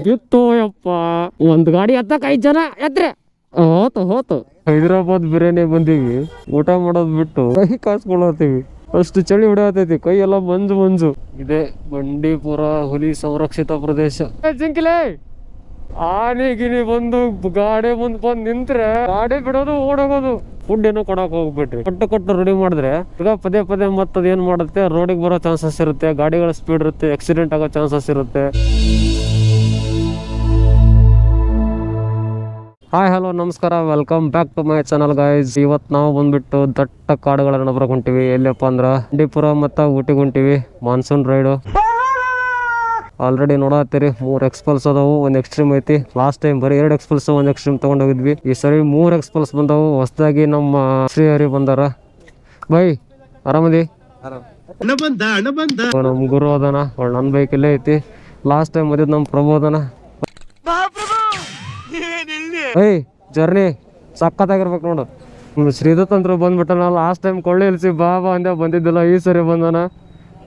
ಬಿತ್ತು ಯಪ್ಪ. ಒಂದ್ ಗಾಡಿ ಹತ್ತಕ್ 5 ಜನ ಎತ್ರೆ ಹೋತು ಹೈದರಾಬಾದ್ ಬಿರಿಯಾನಿ ಬಂದೀವಿ. ಊಟ ಮಾಡೋದ್ ಬಿಟ್ಟು ಕೈ ಕಾಸ್ಕೊಳತೀವಿ, ಅಷ್ಟು ಚಳಿ ಹೊಡೆಯತೈತಿ, ಕೈ ಎಲ್ಲ ಮಂಜು. ಇದೆ ಬಂಡೀಪುರ ಹುಲಿ ಸಂರಕ್ಷಿತ ಪ್ರದೇಶ. ಜಿಂಕಿಲೆ ಆನೆ ಗಿನಿ ಬಂದು ಗಾಡಿ ಬಂದು ನಿಂತ್ರೆ ಗಾಡಿ ಬಿಡೋದು ಓಡೋಗೋದು. ಫುಡ್ ಏನೋ ಕೊಡಕ್ ಹೋಗ್ಬಿಟ್ರಿ, ಕೊಟ್ಟು ರೆಡಿ ಮಾಡಿದ್ರೆ ಈಗ ಪದೇ ಮತ್ತದ ಏನ್ ಮಾಡುತ್ತೆ, ರೋಡಿಗೆ ಬರೋ ಚಾನ್ಸಸ್ ಇರುತ್ತೆ, ಗಾಡಿಗಳ ಸ್ಪೀಡ್ ಇರುತ್ತೆ, ಆಕ್ಸಿಡೆಂಟ್ ಆಗೋ ಚಾನ್ಸಸ್ ಇರುತ್ತೆ. ಹಾಯ್ ಹಲೋ ನಮಸ್ಕಾರ, welcome back to my channel guys. ಇವತ್ತು ನಾವು ಬಂದ್ಬಿಟ್ಟು ದಟ್ಟ ಕಾಡುಗಳ ನಡುವೆ ಹೊಂಟಿವಿ. ಎಲ್ಲಪ್ಪ ಅಂದ್ರ ಬಂಡೀಪುರ ಮತ್ತು ಊಟಿಗೆ ಹೊಂಟಿವಿ. ಮಾನ್ಸೂನ್ ರೈಡು ಆಲ್ರೆಡಿ ನೋಡತ್ತೀರಿ. 3 ಎಕ್ಸ್ಪಲ್ಸ್ ಅದಾವು, ಒಂದು ಎಕ್ಸ್ಟ್ರೀಮ್ ಐತಿ. ಲಾಸ್ಟ್ ಟೈಮ್ ಬರೀ 2 ಎಕ್ಸ್ಪಲ್ಸ್ ಒಂದು ಎಕ್ಸ್ಟ್ರೀಮ್ ತಗೊಂಡ್ ಹೋಗಿದ್ವಿ. ಈ ಸರಿ 3 ಎಕ್ಸ್ಪಲ್ಸ್ ಬಂದವು. ಹೊಸದಾಗಿ ನಮ್ಮ ಶ್ರೀಹರಿ ಬಂದಾರ. ಬೈ ಆರಾಮದಿ? ನಮ್ ಗುರು ಅದಾನ, ನನ್ನ ಬೈಕ್ ಇಲ್ಲೇ ಐತಿ. ಲಾಸ್ಟ್ ಟೈಮ್ ಬಂದಿದ್ ನಮ್ ಪ್ರಭು ಅದಾನ. ಏಯ್ ಜರ್ನಿ ಸಕ್ಕತ್ತಾಗಿರ್ಬೇಕು ನೋಡು. ಶ್ರೀದತ್ ಅಂತರು ಬಂದ್ಬಿಟ್ಟನ. ಲಾಸ್ಟ್ ಟೈಮ್ ಕೊಳ್ಳಿ ಇಲ್ಸಿ ಬಾಬಾ ಅಂದೆ ಬಂದಿದ್ದಿಲ್ಲ, ಈ ಸರಿ ಬಂದಾನ.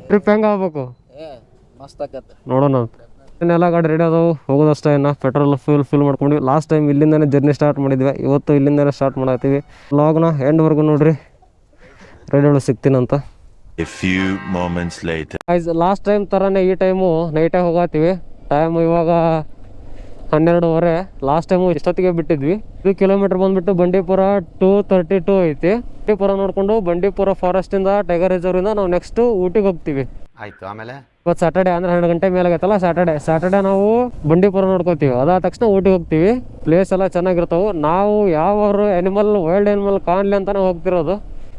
ಟ್ರಿಪ್ ಹೆಂಗ ಆಗ್ಬೇಕು ನೋಡೋಣ. ಎಲ್ಲ ಗಾಡಿ ರೆಡಿ ಅದಾವು, ಹೋಗೋದಷ್ಟೇ. ಇನ್ನ ಪೆಟ್ರೋಲ್ ಫುಲ್ ಮಾಡ್ಕೊಂಡ್ವಿ. ಲಾಸ್ಟ್ ಟೈಮ್ ಇಲ್ಲಿಂದಾನೆ ಜರ್ನಿ ಸ್ಟಾರ್ಟ್ ಮಾಡಿದ್ವಿ, ಇವತ್ತು ಇಲ್ಲಿಂದಾನೆ ಸ್ಟಾರ್ಟ್ ಮಾಡತ್ತೀವಿ. ಲಾಗ್ನ ಎಂಡ್ವರೆಗೂ ನೋಡ್ರಿ, ರೆಡಿ ಸಿಗ್ತೀನಂತ. ಲಾಸ್ಟ್ ಟೈಮ್ ತರಾನೇ ಈ ಟೈಮು ನೈಟೇ ಹೋಗತ್ತೀವಿ. ಟೈಮ್ ಇವಾಗ 12:30. ಲಾಸ್ಟ್ ಟೈಮು ಇಷ್ಟೊತ್ತಿಗೆ ಬಿಟ್ಟಿದ್ವಿ. 2 ಕಿಲೋಮೀಟರ್ ಬಂದ್ಬಿಟ್ಟು ಬಂಡೀಪುರ 232 ಐತಿ. ಬಂಡೀಪುರ ನೋಡ್ಕೊಂಡು ಬಂಡೀಪುರ ಫಾರೆಸ್ಟ್ ಇಂದ ಟೈಗರ್ ರಿಸರ್ವ್ ಇಂದ ನಾವು ನೆಕ್ಸ್ಟ್ ಊಟಿಗೆ ಹೋಗ್ತೀವಿ. ಆಯ್ತು. ಆಮೇಲೆ ಇವತ್ತು ಸ್ಯಾಟರ್ಡೆ ಅಂದ್ರೆ 12 ಗಂಟೆ ಮೇಲೆ ಆಗೈತಲ್ಲ. ಸ್ಯಾಟರ್ಡೆ ನಾವು ಬಂಡೀಪುರ ನೋಡ್ಕೋತೀವಿ. ಅದಾದ ತಕ್ಷಣ ಊಟಿಗೆ ಹೋಗ್ತೀವಿ. ಪ್ಲೇಸ್ ಎಲ್ಲ ಚೆನ್ನಾಗಿರ್ತಾವೆ. ನಾವು ಯಾವ ವೈಲ್ಡ್ ಆನಿಮಲ್ ಕಾಣ್ಲಿ ಅಂತಾನೆ ಹೋಗ್ತಿರೋದು.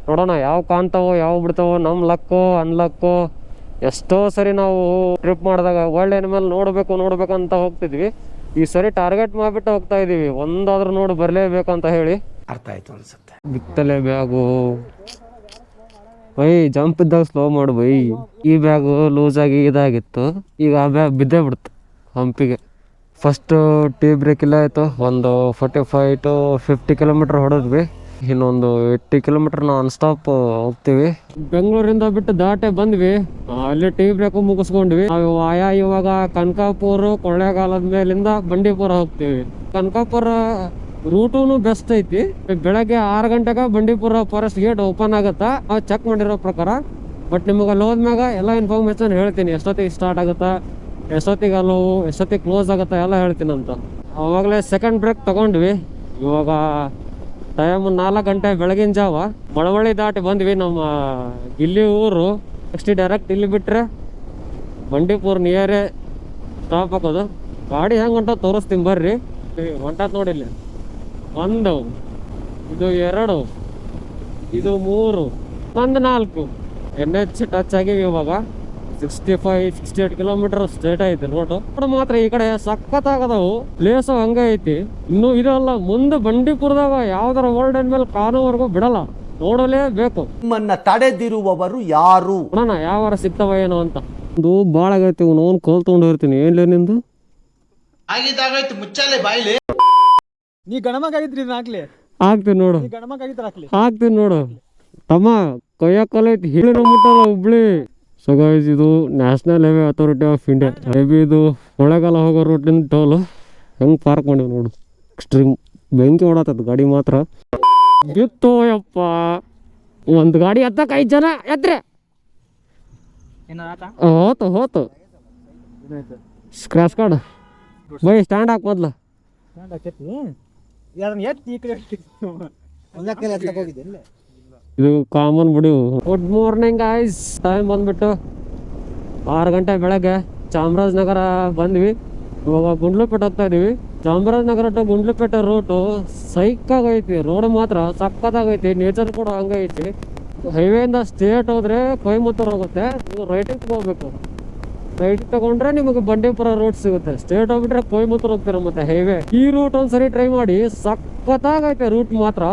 ನೋಡೋಣ ಯಾವ ಕಾಣ್ತಾವೋ ಯಾವ ಬಿಡ್ತಾವೋ. ನಮ್ಮ ಲಕ್ಕೋ ಅನ್ಲಕ್ಕೋ ಎಷ್ಟೋ ಸರಿ ನಾವು ಟ್ರಿಪ್ ಮಾಡಿದಾಗ ವೈಲ್ಡ್ ಆನಿಮಲ್ ನೋಡ್ಬೇಕು ಅಂತ ಹೋಗ್ತಿದ್ವಿ. ಈ ಸರಿ ಟಾರ್ಗೆಟ್ ಮಾಡಿಬಿಟ್ಟು ಹೋಗ್ತಾ ಇದೀವಿ, ಒಂದಾದ್ರೂ ನೋಡಿ ಬರ್ಲೇಬೇಕಂತ ಹೇಳಿ. ಅರ್ಥ ಆಯ್ತು ಅನ್ಸುತ್ತೆ. ಬಿತ್ತಲೆ ಬ್ಯಾಗು ಬೈ, ಜಂಪ್ ಇದ್ದಾಗ ಸ್ಲೋ ಮಾಡು ಬೈ. ಈ ಬ್ಯಾಗು ಲೂಸ್ ಆಗಿ ಇದಾಗಿತ್ತು, ಈಗ ಆ ಬ್ಯಾಗ್ ಬಿದ್ದೇ ಬಿಡ್ತು ಹಂಪಿಗೆ. ಫಸ್ಟ್ ಟೀ ಬ್ರೇಕ್ ಇಲ್ಲ ಆಯ್ತು. ಒಂದು 45 to 50 ಕಿಲೋಮೀಟರ್ ಹೊಡೆದ್ವಿ. ಇನ್ನೊಂದು 80 ಕಿಲೋಮೀಟರ್ ನಾವು ಅನ್ಸ್ಟಾಪ್ ಹೋಗ್ತೀವಿ. ಬೆಂಗಳೂರಿಂದ ಬಿಟ್ಟು ದಾಟೆ ಬಂದ್ವಿ. ಅಲ್ಲಿ ಟೀ ಬ್ರೇಕ್ ಮುಗಿಸ್ಕೊಂಡ್ವಿ. ನಾವು ಇವಾಗ ಕನಕಾಪುರ ಕೊಳ್ಳೇಗಾಲದ ಮೇಲಿಂದ ಬಂಡೀಪುರ ಹೋಗ್ತೀವಿ. ಕನಕಾಪುರ ರೂಟುನು ಬೆಸ್ಟ್ ಐತಿ. ಬೆಳಗ್ಗೆ 6 ಗಂಟೆಗೆ ಬಂಡೀಪುರ ಫಾರೆಸ್ಟ್ ಗೇಟ್ ಓಪನ್ ಆಗತ್ತಾ, ನಾವು ಚೆಕ್ ಮಾಡಿರೋ ಪ್ರಕಾರ. ಬಟ್ ನಿಮಗೆ ಅಲ್ಲಿ ಹೋದ್ಮ್ಯಾಗ ಎಲ್ಲ ಇನ್ಫಾರ್ಮೇಶನ್ ಹೇಳ್ತೀನಿ, ಎಷ್ಟೊತ್ತಿಗೆ ಸ್ಟಾರ್ಟ್ ಆಗುತ್ತಾ, ಎಷ್ಟೊತ್ತಿಗೆ ಎಷ್ಟೊತ್ತಿಗೆ ಕ್ಲೋಸ್ ಆಗುತ್ತಾ ಎಲ್ಲ ಹೇಳ್ತೀನಿ ಅಂತ. ಅವಾಗಲೇ ಸೆಕೆಂಡ್ ಬ್ರೇಕ್ ತಗೊಂಡ್ವಿ. ಇವಾಗ ಟೈಮ್ 4 ಗಂಟೆ ಬೆಳಗಿನ ಜಾವ. ಮಳವಳ್ಳಿ ದಾಟಿ ಬಂದ್ವಿ. ನಮ್ಮ ಇಲ್ಲಿ ಊರು ನೆಕ್ಸ್ಟ್ ಡೈರೆಕ್ಟ್ ಇಲ್ಲಿ ಬಿಟ್ರೆ ಬಂಡೀಪುರ ನಿಯರೇ ಸ್ಟಾಪ್ ಹಾಕೋದು. ಗಾಡಿ ಹೆಂಗೆ ಹೊಂಟ ತೋರಿಸ್ತೀನಿ ಬರ್ರಿ. ಹೊಂಟತ್ ನೋಡಿ, ಇಲ್ಲಿ 1, ಇದು 2, ಇದು 3, ಒಂದು 4 NH ಟಚ್ ಆಗಿವಿ. ಇವಾಗ 65-68 ಕಿಲೋಮೀಟರ್ ಸ್ಟ್ರೇಟ್ ಐತಿ ರೋಡ್ ಮಾತ್ರ. ಈ ಕಡೆ ಸಖತ್ತಾಗದವು ಪ್ಲೇಸ್ ಹಂಗೆ ಐತಿ. ಇನ್ನು ಇದಲ್ಲ, ಮುಂದೆ ಬಂಡೀಪುರದಾಗ ಯಾವ್ದಾರ ವರ್ಲ್ಡ್ ಆನಿಮಲ್ ಕಾಣೋವರೆಗೂ ಬಿಡಲ್ಲ, ನೋಡಲೇಬೇಕು. ನಿಮ್ಮನ್ನ ತಡೆದಿರುವವರು ಯಾರು? ನೋಡೋಣ ಯಾವಾರ ಸಿಗ್ತಾವ ಏನೋ ಅಂತ. ಒಂದು ಭಾಳ ಆಗೈತಿ, ನೋನ್ ಕೋಲ್ ತಗೊಂಡು ಹೋಗ್ತೀನಿ. ಏನ್ಲೇ ನಿಂದು ಆಗಿದ್ದಾಗಾಯ್ತು, ಮುಚ್ಚಾಲೆ ಬಾಯ್ಲಿ. ನೀ ಗಣಮಗಾಗಿದ್ರಿ ಆಗ್ತೀನಿ ನೋಡು, ಆಗ್ತೀನಿ ನೋಡು ತಮ್ಮ. ಕೊಯ್ಯಕಲ್ ಐತಿ, ಹೇಳಿನ ಮುಟ್ಟಲ್ಲ ಹುಬ್ಳಿ. ಸೊ ಗೈಸ್, ಇದು national highway authority of India. Maybe ಇದು ಕೊಳ್ಳೇಗಾಲ ಹೋಗೋ ರೂಟಿನ ಟೋಲ್. ಹೆಂಗೆ ಪಾರ್ಕ್ ಮಾಡಿವಿ ನೋಡು, ಎಕ್ಸ್ಟ್ರೀಮ್ ಬೆಂಕಿ ಹೊಡತದ ಗಾಡಿ ಮಾತ್ರ. ಬಿತ್ತು ಯಪ್ಪ, ಒಂದು ಗಾಡಿ ಹತ್ತಕ್ಕೆ 5 ಜನ ಎತ್ರೆ ಹೋತು. ಸ್ಕ್ರಾಚ್ ಕಾರ್ಡ್ ಬೈ, ಸ್ಟ್ಯಾಂಡ್ ಹಾಕ್ ಮೊದ್ಲು. ಇದು ಕಾಮನ್ ಬಿಡಿ. Good morning guys. ಟೈಮ್ ಬಂದ್ಬಿಟ್ಟು 6 ಗಂಟೆ ಬೆಳಗ್ಗೆ. ಚಾಮರಾಜನಗರ ಬಂದ್ವಿ. ಇವಾಗ ಗುಂಡ್ಲುಪೇಟೆ ಹೋಗ್ತಾ ಇದೀವಿ. ಚಾಮರಾಜನಗರ ಟು ಗುಂಡ್ಲುಪೇಟೆ ರೂಟು ಸೈಕಾಗೈತಿ. ರೋಡ್ ಮಾತ್ರ ಸಕ್ಕತ್ತಾಗೈತಿ, ನೇಚರ್ ಕೂಡ ಹಂಗೈತಿ. ಹೈವೇಯಿಂದ ಸ್ಟೇಟ್ ಹೋದ್ರೆ ಕೊಯಮತ್ತೂರು ಹೋಗುತ್ತೆ. ನೀವು ರೈಟಿಗೆ ತಗೋಬೇಕು. ರೈಟ್ ತಗೊಂಡ್ರೆ ನಿಮಗೆ ಬಂಡೀಪುರ ರೂಟ್ ಸಿಗುತ್ತೆ. ಸ್ಟೇಟ್ ಹೋಗ್ಬಿಟ್ರೆ ಕೊಯಮತ್ತೂರು ಹೋಗ್ತೀರ ಮತ್ತೆ ಹೈವೇ. ಈ ರೂಟ್ ಒಂದ್ಸರಿ ಟ್ರೈ ಮಾಡಿ, ಸಕ್ಕತ್ತಾಗೈತೆ ರೂಟ್ ಮಾತ್ರ.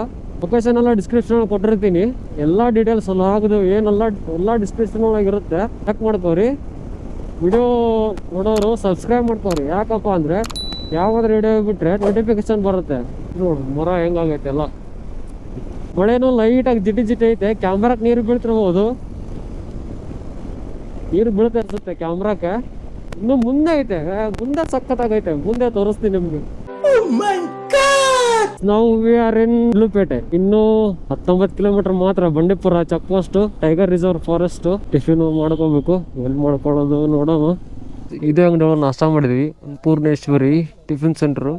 ಲೊಕೇಶನ್ ಎಲ್ಲ ಡಿಸ್ಕ್ರಿಪ್ಷನ್ ಕೊಟ್ಟಿರ್ತೀನಿ. ಎಲ್ಲ ಡೀಟೇಲ್ಸ್ ಆಗದು ಏನೆಲ್ಲ ಎಲ್ಲ ಡಿಸ್ಕ್ರಿಪ್ಷನ್ ಒಳಗಿರುತ್ತೆ, ಚೆಕ್ ಮಾಡ್ಕೋರಿ. ವಿಡಿಯೋ ನೋಡೋರು ಸಬ್ಸ್ಕ್ರೈಬ್ ಮಾಡ್ಕೋರಿ. ಯಾಕಪ್ಪ ಅಂದರೆ ಯಾವ್ದಾದ್ರು ವಿಡಿಯೋ ಬಿಟ್ಟರೆ ನೋಟಿಫಿಕೇಶನ್ ಬರುತ್ತೆ. ನೋಡು ಮರ ಹೆಂಗಾಗೈತೆ ಎಲ್ಲ. ಮಳೆನೂ ಲೈಟಾಗಿ ಜಿಟಿ ಐತೆ. ಕ್ಯಾಮ್ರಾಕ್ಕೆ ನೀರು ಬೀಳ್ತಿರ್ಬೋದು, ನೀರು ಬೀಳ್ತಾ ಇರ್ತೈತೆ ಕ್ಯಾಮ್ರಾಕ್ಕೆ. ಇನ್ನು ಮುಂದೆ ಐತೆ, ಮುಂದೆ ಸಖತ್ತಾಗೈತೆ, ಮುಂದೆ ತೋರಿಸ್ತೀನಿ ನಿಮ್ಗೆ. ನಾವು ವಿ ಆರ್ ಇನ್ ಲುಪೇಟೆ. ಇನ್ನು 19 ಕಿಲೋಮೀಟರ್ ಮಾತ್ರ. Bandipur check post, tiger reserve forest. Tiffin ಮಾಡ್ಕೋಬೇಕು, ಎಲ್ಲಿ ಮಾಡ್ಕೊಳ್ಳೋದು ನೋಡೋಣ. ಇದೇ ಅಂಗಡಿ ಒಳಗೆ ನಾಷ್ಟ ಮಾಡಿದ್ವಿ, ಪೂರ್ಣೇಶ್ವರಿ ಟಿಫಿನ್ ಸೆಂಟ್ರು.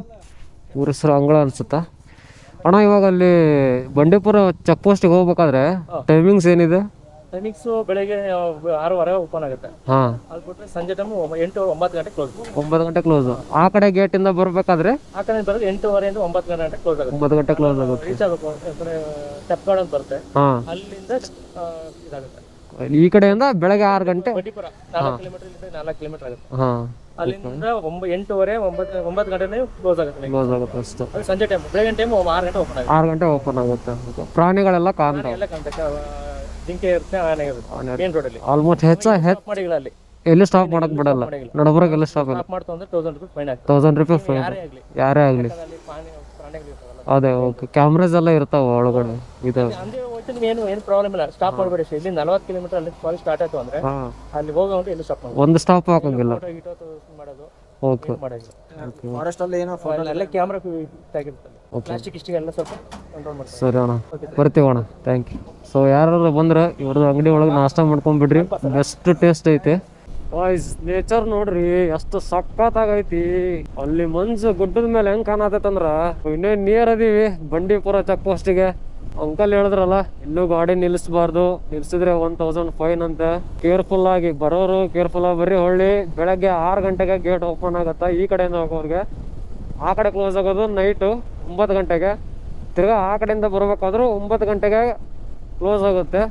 ಊರ ಹೆಸರು ಅಂಗಳ ಅನ್ಸುತ್ತಾ ಅಣ್ಣ. ಇವಾಗ ಅಲ್ಲಿ ಬಂಡೀಪುರ ಚೆಕ್ ಪೋಸ್ಟಿಗೆ ಹೋಗ್ಬೇಕಾದ್ರೆ ಟೈಮಿಂಗ್ಸ್ ಏನಿದೆ? ಟೈಮಿಂಗ್ಸ್ ಬೆಳಗ್ಗೆ 6:30 ಓಪನ್ ಆಗುತ್ತೆ. ಹಾಂ, ಅಲ್ಲಿ ಬಿಟ್ಟರೆ ಸಂಜೆ ಟೈಮು 8-9 ಗಂಟೆ ಕ್ಲೋಸ್. 9 ಗಂಟೆ ಕ್ಲೋಸ್. ಆ ಕಡೆ ಗೇಟಿಂದ ಬರಬೇಕಾದ್ರೆ ಆ ಕಡೆ ಬರೋದು 8:30 9 ಗಂಟೆ ಕ್ಲೋಸ್ ಆಗುತ್ತೆ. 9 ಗಂಟೆ ಕ್ಲೋಸ್ ಆಗುತ್ತೆ. ರೀಚ್ ಆಗಬೇಕು ಸ್ಟೆಪ್ ಗಾರ್ಡ್ ಅಂತ ಬರುತ್ತೆ, ಹಾಂ. ಅಲ್ಲಿಂದ ಇದಾಗುತ್ತೆ. ಈ ಕಡೆಯಿಂದ ಬೆಳಗ್ಗೆ 6 ಗಂಟೆ. ಬಂಡೀಪುರ 4 ಕಿಲೋಮೀಟರ್ ಇಲ್ಲಿಂದ 4 ಕಿಲೋಮೀಟರ್ ಆಗುತ್ತೆ. ಹಾಂ, ಅಲ್ಲಿಂದ 8:30 9 ಗಂಟೆನೇ ಕ್ಲೋಸ್ ಆಗುತ್ತೆ. ಕ್ಲೋಸ್ ಆಗುತ್ತೆ ಅಷ್ಟು. ಅದು ಸಂಜೆ ಟೈಮ್, ಬೆಳಗಿನ ಟೈಮ್ 6 ಗಂಟೆ ಓಪನ್ ಆಗುತ್ತೆ. 6 ಗಂಟೆ ಓಪನ್ ಆಗುತ್ತೆ. ಪ್ರಾಣಿಗಳೆಲ್ಲ ಕಾಣ್ತಾವೆ. ಎಲ್ಲ ಕಾಣ್ತಕ್ಕೆ ಜಿಂಕೆ ಇರುತ್ತೆ, ಆನೆ ಇರುತ್ತೆ ಮೇನ್ ರೋಡಲ್ಲಿ. ಆಲ್ಮೋಸ್ಟ್ ಮಾಡಿಲ್ಲ ಅಲ್ಲಿ ಎಲ್ಲಿ ಸ್ಟಾಪ್ ಮಾಡಕ್ ಬಿಡಲ್ಲ. ನಡಬರಕ್ಕೆ ಎಲ್ಲ ಸ್ಟಾಪ್ ಇಲ್ಲ. ಸ್ಟಾಪ್ ಮಾಡ್ತು ಅಂದ್ರೆ 1000 ರೂಪಾಯಿ ಫೈನ್ ಆಗ್ತದೆ. 1000 ರೂಪಾಯಿ ಫೈನ್, ಯಾರೇ ಆಗಲಿ. ಯಾರೇ ಆಗಲಿ. ಅಲ್ಲಿ ಪ್ರಾಣಿಗಳಿರ್ತಾವಲ್ಲ, ಅದೇ ಓಕೆ. ಕ್ಯಾಮ್ರಾಸ್ ಎಲ್ಲ ಇರ್ತಾವ ಒಳಗಡೆ ಇದಾವೆ. ಅಂದ್ರೆ ಹೋಯ್ತು ನೀವು ಏನು ಪ್ರಾಬ್ಲಮ್ ಇಲ್ಲ. ಸ್ಟಾಪ್ ಮಾಡಬೇಡಿ. ಇಲ್ಲಿ 40 ಕಿಲೋಮೀಟರ್ ಅಲ್ಲಿ ಫಾರೆಸ್ಟ್ ಸ್ಟಾರ್ಟ್ ಆಯ್ತು ಅಂದ್ರೆ ಹಾಂ, ಅಲ್ಲಿ ಹೋಗೋಂಟು ಎಲ್ಲಿ ಸ್ಟಾಪ್ ಮಾಡಿ ಒಂದು ಸ್ಟಾಪ್ ಹಾಕಂಗಿಲ್ಲ. ಫೋಟೋ ಮಾಡೋದು ಓಕೆ, ಮಾಡೋದು. ಫಾರೆಸ್ಟ್ ಅಲ್ಲಿ ಏನೋ ಎಲ್ಲ ಕ್ಯಾಮ್ರಾ ಆಗಿರ್ತದೆ. ಪ್ಲಾಸ್ಟಿಕ್ ಇಷ್ಟಿಗೆಲ್ಲ ಸ್ವಲ್ಪ ಕಂಟ್ರೋಲ್ ಮಾಡ್ತಾರೆ. ಸರಿ ಅಣ್ಣ, ಬರ್ತೀವಿ ಅಣ್ಣ. Thank you. ಸೊ ಯಾರು ಬಂದ್ರೆ ಇವ್ರದ್ದು ಅಂಗಡಿ ಒಳಗೆ ನಾಷ್ಟ ಮಾಡ್ಕೊಂಡ್ಬಿಡ್ರಿ. ಬೆಸ್ಟ್ ಟೇಸ್ಟ್ ಐತೆ. ವಾಯ್ಸ್ ನೇಚರ್ ನೋಡ್ರಿ ಎಷ್ಟು ಸಖತ್ತಾಗೈತಿ. ಅಲ್ಲಿ ಮಂಜು ಗುಡ್ಡದ ಮೇಲೆ ಹೆಂಗ್ ಕಾಣತೈತಂದ್ರ ಇನ್ನೇನ್ ನಿಯರ್ ಅದೀವಿ ಬಂಡೀಪುರ ಚೆಕ್ ಪೋಸ್ಟಿಗೆ. ಅಂಕಲ್ ಹೇಳಿದ್ರಲ್ಲ ಇಲ್ಲೂ ಗಾಡಿ ನಿಲ್ಲಿಸಬಾರ್ದು, ನಿಲ್ಸಿದ್ರೆ 1000 ಫೈನ್ ಅಂತ. ಕೇರ್ಫುಲ್ ಆಗಿ ಬರೋರು ಕೇರ್ಫುಲ್ ಆಗಿ ಬರ್ರಿ. ಹೊಳ್ಳಿ ಬೆಳಗ್ಗೆ 6 ಗಂಟೆಗೆ ಗೇಟ್ ಓಪನ್ ಆಗತ್ತ ಈ ಕಡೆಯಿಂದ ಹೋಗೋರ್ಗೆ. ಆ ಕಡೆ ಕ್ಲೋಸ್ ಆಗೋದು ನೈಟು 9 ಗಂಟೆಗೆ. ತಿರ್ಗಾ ಆ ಕಡೆಯಿಂದ ಬರ್ಬೇಕಾದ್ರೂ 9 ಗಂಟೆಗೆ ಕ್ಲೋಸ್ ಆಗುತ್ತೆ.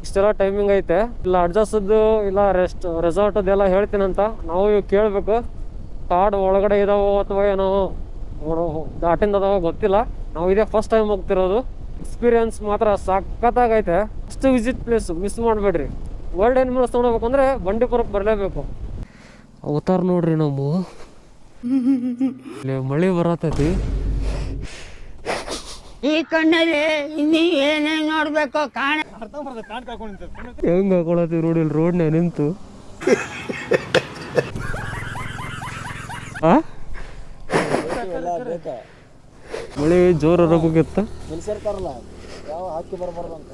ಇಷ್ಟೆಲ್ಲ ಟೈಮಿಂಗ್ ಐತೆ. ಇಲ್ಲ ಅಡ್ಜಸ್ಟ್ದು ಇಲ್ಲ ರೆಸಾರ್ಟದ್ದೆಲ್ಲ ಹೇಳ್ತೀನಂತ ನಾವು ಇವು ಕೇಳಬೇಕು. ಕಾರ್ಡ್ ಒಳಗಡೆ ಇದಾವೋ ಅಥವಾ ಏನೋ ದಾಟಿಂದ ಅದಾವೋ ಗೊತ್ತಿಲ್ಲ. ನಾವು ಇದೇ ಫಸ್ಟ್ ಟೈಮ್ ಹೋಗ್ತಿರೋದು. ಎಕ್ಸ್ಪೀರಿಯನ್ಸ್ ಮಾತ್ರ ಸಖತ್ತಾಗೈತೆ. ಅಷ್ಟು ವಿಸಿಟ್ ಪ್ಲೇಸ್ ಮಿಸ್ ಮಾಡಬೇಡ್ರಿ. ವರ್ಲ್ಡ್ ಆನಿಮಲ್ಸ್ ನೋಡ್ಬೇಕಂದ್ರೆ ಬಂಡೀಪುರಕ್ಕೆ ಬರಲೇಬೇಕು. ಅವತಾರ ನೋಡ್ರಿ ನಮ್ಮ ಇಲ್ಲಿ ಮಳೆ ಬರತೈತಿ. ಈ ಕಣ್ಣಲ್ಲಿ ಇನ್ನೀ ಏನೇನ್ ನೋಡ್ಬೇಕು ಕಾಣ ಹೆಂಗ್ ಹಾಕೊಳತ್ತೀವಿ ನೋಡಿ ಇಲ್ಲಿ ರೋಡ್ನ್ಯಾಗ ನಿಂತು. ಮಳೆ ಜೋರ ಹೋಗಿತ್ತ. ನಿಲ್ಸಿರ್ತಾರಲ್ಲ ಯಾವ ಹಾಕಿ ಬರಬಾರ್ದು ಅಂತ.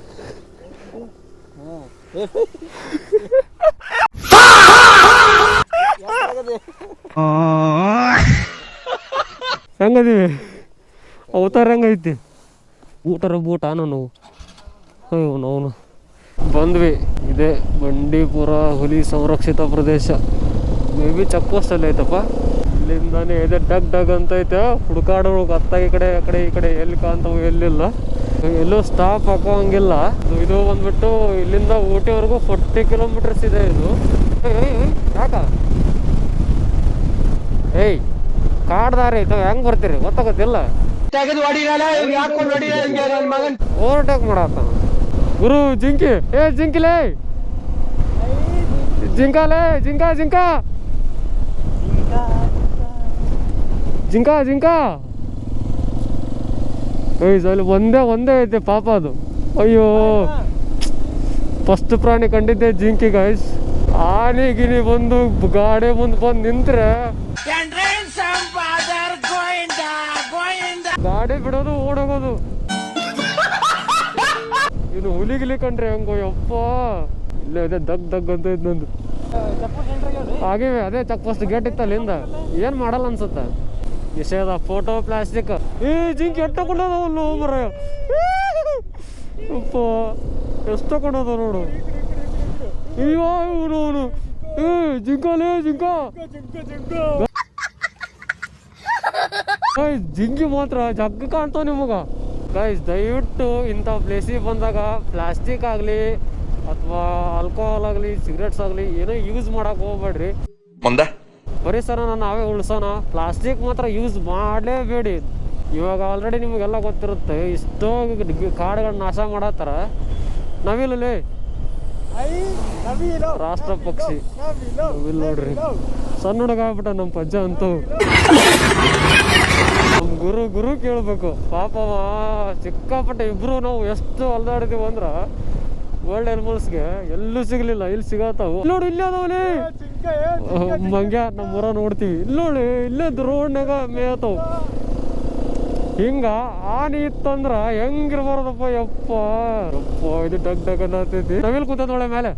ಹೆಂಗದೀವಿ? ಅವತಾರ ಹೆಂಗೈತಿ? ಊಟರ ಬೂಟ ನಾವು ನಾವು ಬಂದ್ವಿ. ಇದೇ ಬಂಡೀಪುರ ಹುಲಿ ಸಂರಕ್ಷಿತ ಪ್ರದೇಶ. ಮೇ ಬಿ ಚೆಕ್ ಪೋಸ್ಟಲ್ಲಿ ಐತಪ್ಪ. ಇಲ್ಲಿಂದಾನೆ ಇದೆ ಡಗ್ ಡಗ್ ಅಂತ ಐತೆ. ಹುಡುಕಾಡೋರು ಅತ್ತ ಈ ಕಡೆ ಆ ಕಡೆ ಈ ಕಡೆ ಎಲ್ಲಿ ಕಾಣ್ತಾವ ಎಲ್ಲಿಲ್ಲ. ಎಲ್ಲೂ ಸ್ಟಾಪ್ ಹಾಕೋಂಗಿಲ್ಲ. ಇದು ಬಂದ್ಬಿಟ್ಟು ಇಲ್ಲಿಂದ ಊಟಿವರೆಗೂ 40 ಕಿಲೋಮೀಟರ್ಸ್ ಇದೆ ಇದು. ಯಾಕ ಏಯ್ ಕಾಡ್ದಾರಿ ಹೆಂಗ್ ಬರ್ತೀರಿ ಗೊತ್ತಾಗತ್ತಿಲ್ಲ. ಓವರ್ಟೇಕ್ ಮಾಡತ್ತ ಗುರು. ಜಿಂಕಿ ಜಿಂಕಿಲೇ ಜಿಂಕಾಲೇ ಜಿಂಕ ಜಿಂಕ ಜಿಂಕ ಜಿಂಕ. ಅಲ್ಲಿ ಒಂದೇ ಐತೆ ಪಾಪ ಅದು. ಅಯ್ಯೋ ಫಸ್ಟ್ ಪ್ರಾಣಿ ಕಂಡಿದ್ದೆ ಜಿಂಕಿ ಗೈಸ್. ಆನೆ ಗಿನಿ ಬಂದು ಗಾಡಿ ಮುಂದೆ ಬಂದು ನಿಂತ್ರೆ ಗಾಡಿ ಬಿಡೋದು ಓಡೋಗೋದು. ಇನ್ನು ಹುಲಿಗಿಲಿ ಕಂಡ್ರೆ ಹೆಂಗೋ ಯಪ್ಪ. ಇಲ್ಲೇ ಇದೆ ದಗ್ ದಗ್ ಅಂತ ಇದ್ ನಂದು. ಹಾಗೇವೆ ಅದೇ ಚೆಕ್ ಪೋಸ್ಟ್ ಗೇಟ್ ಇತ್ತು ಅಲ್ಲಿಂದ. ಏನ್ ಮಾಡಲ್ಲ ಅನ್ಸುತ್ತ. ನಿಷೇಧ ಫೋಟೋ ಪ್ಲಾಸ್ಟಿಕ್. ಈ ಜಿಂಕಿ ಎಷ್ಟು ತಗೊಂಡದವಲ್ಲ ಮರ ಯಪ್ಪ. ಎಷ್ಟು ತಗೊಂಡದ ನೋಡು. ಅಯ್ಯೋ ಇವನು ಜಿಂಕಲೇ ಜಿಂಕ. ಜಿಂಕಿ ಮಾತ್ರ ಜಗ್ಗ ಕಾಣ್ತಾವ ನಿಮಗ ಗೈಸ್. ದಯವಿಟ್ಟು ಇಂಥ ಪ್ಲೇಸಿಗೆ ಬಂದಾಗ ಪ್ಲಾಸ್ಟಿಕ್ ಆಗಲಿ ಅಥವಾ ಆಲ್ಕೋಹಾಲ್ ಆಗಲಿ ಸಿಗರೇಟ್ಸ್ ಆಗಲಿ ಏನೋ ಯೂಸ್ ಮಾಡಕ್ಕೆ ಹೋಗ್ಬೇಡ್ರಿ. ಪರಿಸರನ ನಾವೇ ಉಳಿಸೋಣ. ಪ್ಲಾಸ್ಟಿಕ್ ಮಾತ್ರ ಯೂಸ್ ಮಾಡಲೇಬೇಡಿ. ಇವಾಗ ಆಲ್ರೆಡಿ ನಿಮಗೆಲ್ಲ ಗೊತ್ತಿರುತ್ತೆ ಇಷ್ಟೋ ಕಾಡುಗಳನ್ನ ನಾಶ ಮಾಡತ್ತಾರ. ನವಿಲೇ ರಾಷ್ಟ್ರ ಪಕ್ಷಿ ನವಿಲ್ ನೋಡ್ರಿ. ಸಣ್ಣ ಹುಡುಗ ಆಗ್ಬಿಟ್ಟ ನಮ್ಮ ಪಜ್ಜ ಅಂತೂ. ನಮ್ಮ ಗುರು ಕೇಳ್ಬೇಕು ಪಾಪವ. ಸಿಕ್ಕಾಪಟ್ಟೆ ಇಬ್ರು ನಾವು ಎಷ್ಟು ಅಲ್ದಾಡಿದೀವಿ ಅಂದ್ರ ವರ್ಲ್ಡ್ ಆನಿಮಲ್ಸ್ಗೆ ಎಲ್ಲೂ ಸಿಗ್ಲಿಲ್ಲ. ಇಲ್ಲಿ ಸಿಗತ್ತಾವು ನೋಡಿ. ಇಲ್ಲಿ ಅದಾವಲೇ ಮಂಗ್ಯ ನಮ್ಮೂರ ನೋಡ್ತೀವಿ ಇಲ್ಲಿ ನೋಡಿ ಇಲ್ಲೇ ರೋಡ್ನಾಗ ಮೇಯ್ತಾವ. ಹಿಂಗ ಆನೆ ಇತ್ತಂದ್ರ ಹೆಂಗಿರ್ಬಾರ್ದಪ್ಪ ಯಪ್ಪ ಯಪ್ಪ. ಇದು ಡಗ್ ಡಗ್ ಅನ್ನತೈತಿ. ನವಿಲ್ ಕುಂತ ನೋಳೆ ಮೇಲೆ